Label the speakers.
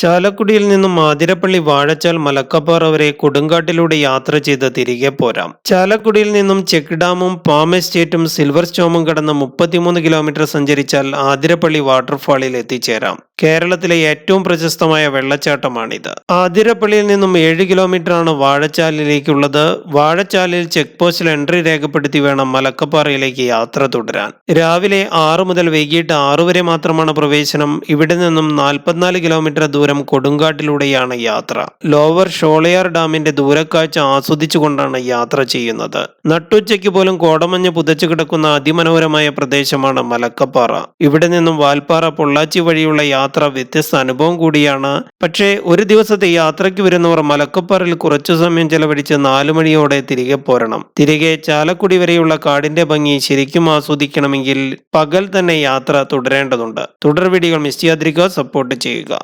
Speaker 1: ചാലക്കുടിയിൽ നിന്നും ആതിരപ്പള്ളി വാഴച്ചാൽ മലക്കപ്പാറ വരെ കൊടുങ്കാട്ടിലൂടെ യാത്ര ചെയ്ത് തിരികെ പോരാം. ചാലക്കുടിയിൽ നിന്നും ചെക്ക് ഡാമും പാം എസ്റ്റേറ്റും സിൽവർ സ്റ്റോമും കടന്ന് 33 കിലോമീറ്റർ സഞ്ചരിച്ചാൽ ആതിരപ്പള്ളി വാട്ടർഫാളിൽ എത്തിച്ചേരാം. കേരളത്തിലെ ഏറ്റവും പ്രശസ്തമായ വെള്ളച്ചാട്ടമാണിത്. ആതിരപ്പള്ളിയിൽ നിന്നും 7 കിലോമീറ്ററാണ് വാഴച്ചാലിലേക്കുള്ളത്. വാഴച്ചാലിൽ ചെക്ക് പോസ്റ്റിൽ എൻട്രി രേഖപ്പെടുത്തി വേണം മലക്കപ്പാറയിലേക്ക് യാത്ര തുടരാൻ. രാവിലെ 6 മുതൽ വൈകിട്ട് 6 വരെ മാത്രമാണ് പ്രവേശനം. ഇവിടെ നിന്നും 44 കിലോമീറ്റർ ദൂരം കൊടുങ്കാട്ടിലൂടെയാണ് യാത്ര. ലോവർ ഷോളയാർ ഡാമിന്റെ ദൂരക്കാഴ്ച ആസ്വദിച്ചുകൊണ്ടാണ് യാത്ര ചെയ്യുന്നത്. നട്ടുച്ചയ്ക്ക് പോലും കോടമഞ്ഞ് പുതച്ചു കിടക്കുന്ന അതിമനോഹരമായ പ്രദേശമാണ് മലക്കപ്പാറ. ഇവിടെ നിന്നും വാൽപ്പാറ പൊള്ളാച്ചി വഴിയുള്ള യാത്ര വ്യത്യസ്ത അനുഭവം കൂടിയാണ്. പക്ഷേ ഒരു ദിവസത്തെ യാത്രയ്ക്ക് വരുന്നവർ മലക്കപ്പാറയിൽ കുറച്ചു സമയം ചെലവഴിച്ച് 4 മണിയോടെ തിരികെ പോരണം. തിരികെ ചാലക്കുടി വരെയുള്ള കാടിന്റെ ഭംഗി ശരിക്കും ആസ്വദിക്കണമെങ്കിൽ പകൽ തന്നെ യാത്ര തുടരേണ്ടതുണ്ട്. തുടർ വീഡിയോകൾ മിസ് ചെയ്യാതിരിക്കുക, സപ്പോർട്ട് ചെയ്യുക.